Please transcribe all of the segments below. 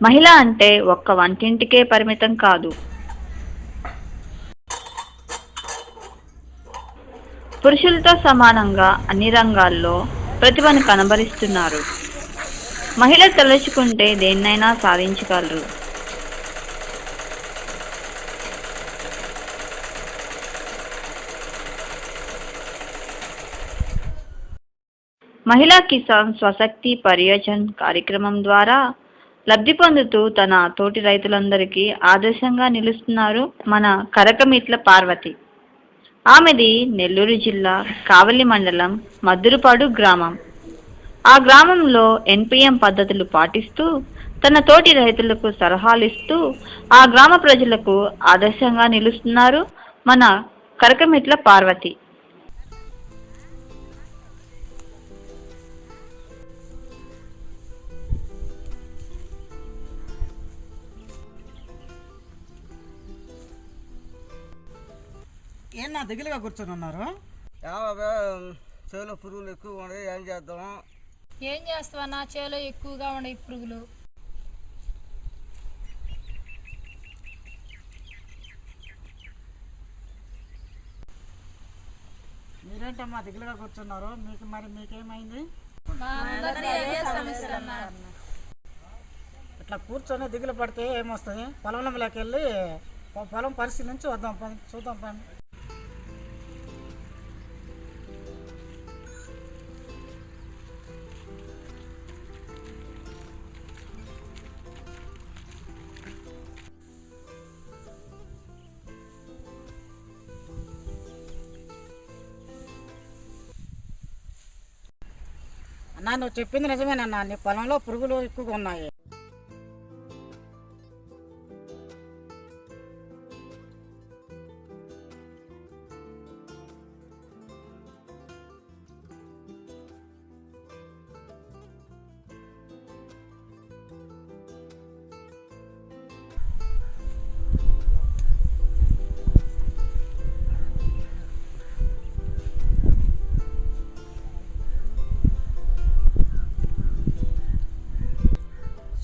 మహిళ అంటే ఒక్క వంటింటికే పరిమితం కాదు. పురుషులతో సమానంగా అన్ని రంగాల్లో ప్రతిభను కనబరుస్తున్నారు. మహిళ తలుచుకుంటే దేన్నైనా సాధించగలరు. మహిళా కిసాన్ స్వశక్తి పరియోజన్ కార్యక్రమం ద్వారా లబ్ధి పొందుతూ తన తోటి రైతులందరికీ ఆదర్శంగా నిలుస్తున్నారు మన కరకమిట్ల పార్వతి. ఆమెది నెల్లూరు జిల్లా కావలి మండలం మద్దురుపాడు గ్రామం. ఆ గ్రామంలో ఎన్పిఎం పద్ధతులు పాటిస్తూ తన తోటి రైతులకు సలహాలిస్తూ ఆ గ్రామ ప్రజలకు ఆదర్శంగా నిలుస్తున్నారు మన కరకమిట్ల పార్వతి. ఏం నా దిగులుగా కూర్చొని ఉన్నారు? చేలో పురుగులు ఎక్కువ ఉన్నాయి, ఏం చేద్దాం? ఏం చేస్తావా, నా చేలో ఎక్కువగా ఉన్నాయి పురుగులు. మీరేంటమ్మా దిగులుగా కూర్చున్నారు? మీకేమైంది? ఇట్లా కూర్చొని దిగులు పడితే ఏమొస్తుంది? పొలంలోకి వెళ్ళి పొలం పరిశీలించి వద్దాం, చూద్దాం పని. అన్నా, నువ్వు చెప్పింది నిజమేనన్నా. నీ పొలంలో పురుగులు ఎక్కువగా ఉన్నాయి.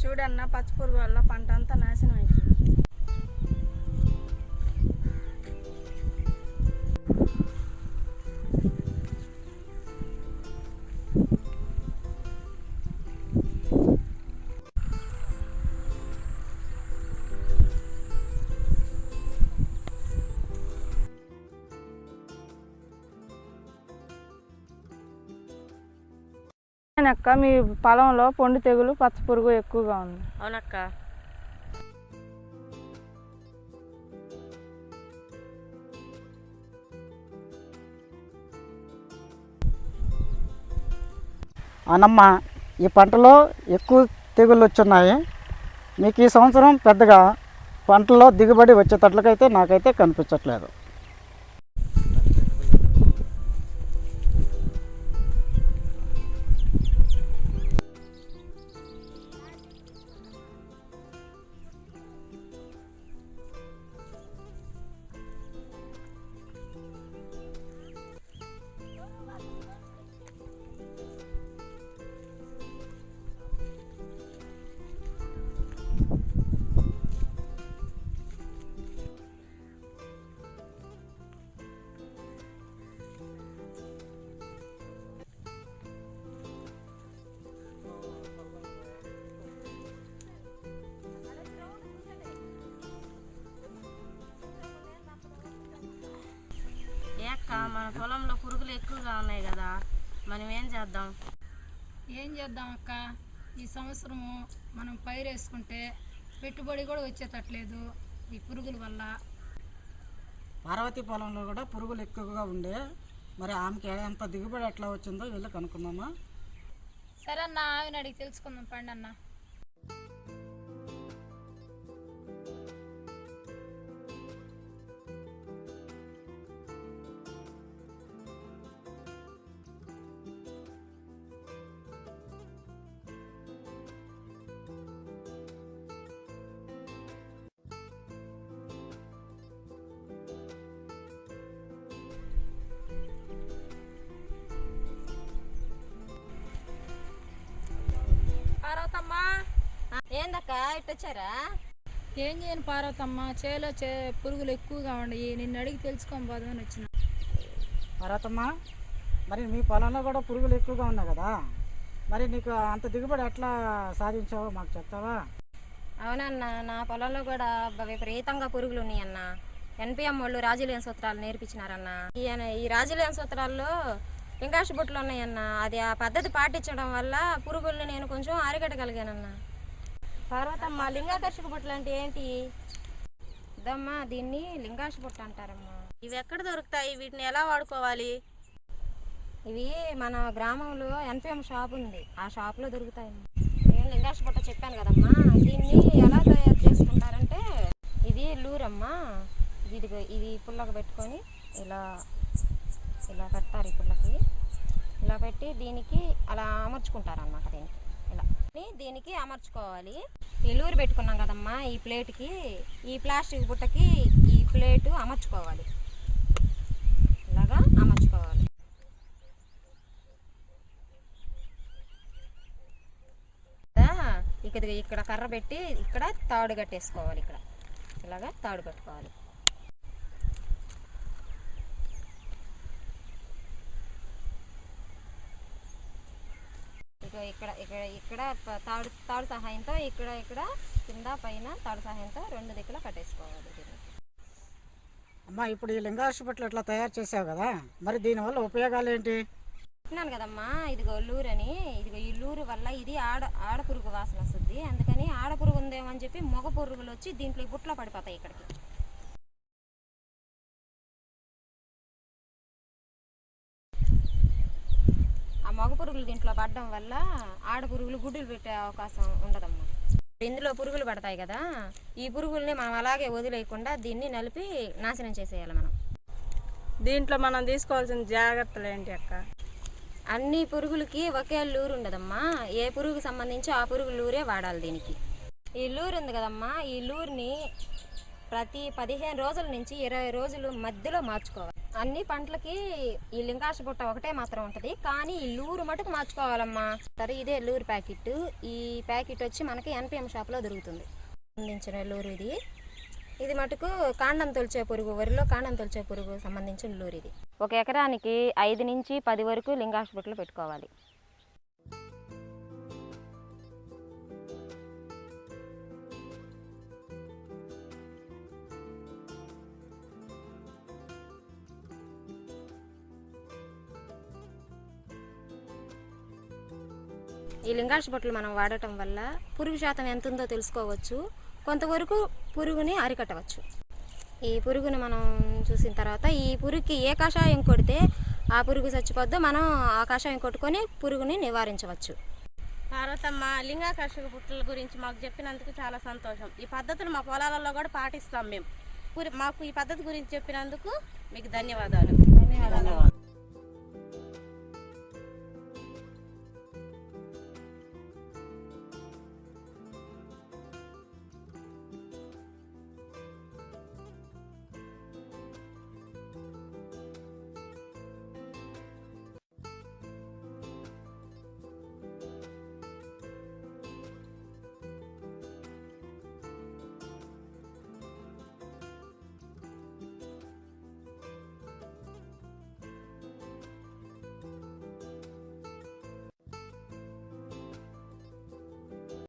చూడన్న, పచ్చిపురుగు వల్ల పంట అంతా నాశనం అవుతుంది. అక్క, మీ పొలంలో పొండు తెగులు పచ్చపురుగు ఎక్కువగా ఉంది. అవునక్క. అవునమ్మా, ఈ పంటలో ఎక్కువ తెగుళ్ళు వచ్చున్నాయి. మీకు ఈ సంవత్సరం పెద్దగా పంటలో దిగుబడి వచ్చేటట్లకైతే నాకైతే కనిపించట్లేదు. మన పొలంలో పురుగులు ఎక్కువగా ఉన్నాయి కదా, మనం ఏం చేద్దాం? ఏం చేద్దాం అక్క, ఈ సంవత్సరము మనం పైరు వేసుకుంటే పెట్టుబడి కూడా వచ్చేటట్లేదు ఈ పురుగుల వల్ల. పార్వతి పొలంలో కూడా పురుగులు ఎక్కువగా ఉండే, మరి ఆమెకి ఎంత దిగుబడి ఎట్లా వచ్చిందో వెళ్ళి కనుక్కుందామా? సరే అన్న, ఆమెను అడిగి తెలుసుకుందాం పండి అన్న. ఇట్టొచ్చారా? ఏం చేయను పార్వతమ్మ, చేలో పురుగులు ఎక్కువగా ఉన్నాయి. నిన్ను అడిగి తెలుసుకొని పోదామని వచ్చిన. పార్వతమ్మ, మరి మీ పొలంలో కూడా పురుగులు ఎక్కువగా ఉన్నాయి కదా, మరి నీకు అంత దిగుబడి ఎట్లా సాధించావో మాకు చెప్తావా? అవునన్నా, నా పొలంలో కూడా విపరీతంగా పురుగులు ఉన్నాయన్న. ఎన్పిఎం వాళ్ళు రాజులేని సూత్రాలు నేర్పించినారన్న. ఈ రాజులేని సూత్రాల్లో లింగాష బుట్టలు ఉన్నాయన్న. అది ఆ పద్ధతి పాటించడం వల్ల పురుగుల్ని నేను కొంచెం అరికట్టగలిగానన్న. పార్వతమ్మ, లింగాకర్షక బుట్టలు అంటే ఏంటి? ఇదమ్మా, దీన్ని లింగాష బుట్ట అంటారమ్మా. ఇవి ఎక్కడ దొరుకుతాయి? వీటిని ఎలా వాడుకోవాలి? ఇవి మన గ్రామంలో ఎన్పిఎం షాప్ ఉంది, ఆ షాప్లో దొరుకుతాయమ్మా. నేను లింగాష బుట్ట చెప్పాను కదమ్మా, దీన్ని ఎలా తయారు చేసుకుంటారంటే ఇది లూరమ్మా. ఇది పుల్లగా పెట్టుకొని ఇలా ఇలా పెట్టారు. ఈ పుల్లకి ఇలా పెట్టి దీనికి అలా అమర్చుకుంటారన్నమాట. దీనికి అమర్చుకోవాలి. ఈ లూరు పెట్టుకున్నాం కదమ్మా, ఈ ప్లేట్కి, ఈ ప్లాస్టిక్ బుట్టకి ఈ ప్లేటు అమర్చుకోవాలి. ఇలాగా అమర్చుకోవాలి. ఇక్కడ కర్ర పెట్టి ఇక్కడ తాడు కట్టేసుకోవాలి. ఇక్కడ ఇలాగా తాడు కట్టుకోవాలి. ఇక్కడ ఇక్కడ ఇక్కడ తాడు సహాయంతో ఇక్కడ కింద పైన తాడు సహాయంతో రెండు దిక్కులా కట్టేసుకోవాలి. అమ్మా, ఇప్పుడు ఈ లింగాష బుట్టలు ఇట్లా తయారు చేసావు కదా, మరి దీనివల్ల ఉపయోగాలు ఏంటి? చెప్పినాను కదమ్మా, ఇదిగో లూరు అని. ఇదిగో ఈ లూరు వల్ల ఇది ఆడ పురుగు వాసన వస్తుంది. అందుకని ఆడ పురుగు ఉందేమో అని చెప్పి మగ పురుగులు వచ్చి దీంట్లో ఈ బుట్టలో పడిపోతాయి. ఇక్కడికి ఆ మగ పురుగులు దీంట్లో పడడం వల్ల ఆడ పురుగులు గుడ్డులు పెట్టే అవకాశం ఉండదమ్మా. ఇందులో పురుగులు పడతాయి కదా, ఈ పురుగుల్ని మనం అలాగే వదిలేయకుండా దీన్ని నలిపి నాశనం చేసేయాలి మనం. దీంట్లో మనం తీసుకోవాల్సిన జాగ్రత్తలు ఏంటి అక్క? అన్ని పురుగులకి ఒకే లూరు ఉండదమ్మా. ఏ పురుగుకి సంబంధించి ఆ పురుగు లూరే వాడాలి దీనికి. ఈ లూరు ఉంది కదమ్మా, ఈ లూరుని ప్రతి 15 రోజుల నుంచి 20 రోజులు మధ్యలో మార్చుకోవాలి. అన్ని పంటలకి ఈ లింగాష బుట్ట ఒకటే మాత్రం ఉంటుంది, కానీ ఈ లూరు మటుకు మార్చుకోవాలమ్మా. సరే, ఇదే లూరు ప్యాకెట్. ఈ ప్యాకెట్ వచ్చి మనకి ఎన్పిఎం షాప్లో దొరుకుతుంది. సంబంధించిన లూరు ఇది మటుకు కాండం తొలిచే పురుగు, వరిలో కాండం తొలిచే పురుగు సంబంధించిన లూరు ఇది. 1 ఎకరానికి 5 నుంచి 10 వరకు లింగాష బుట్టలు పెట్టుకోవాలి. ఈ లింగాష బుట్టలు మనం వాడటం వల్ల పురుగు శాతం ఎంత ఉందో తెలుసుకోవచ్చు. కొంతవరకు పురుగుని అరికట్టవచ్చు. ఈ పురుగుని మనం చూసిన తర్వాత ఈ పురుగుకి ఏ కషాయం కొడితే ఆ పురుగు చచ్చిపోద్దో మనం ఆ కషాయం కొట్టుకొని పురుగుని నివారించవచ్చు. పార్వతమ్మ, లింగాకర్షక బుట్టల గురించి మాకు చెప్పినందుకు చాలా సంతోషం. ఈ పద్ధతులు మా పొలాలలో కూడా పాటిస్తాం మేము. మాకు ఈ పద్ధతి గురించి చెప్పినందుకు మీకు ధన్యవాదాలు.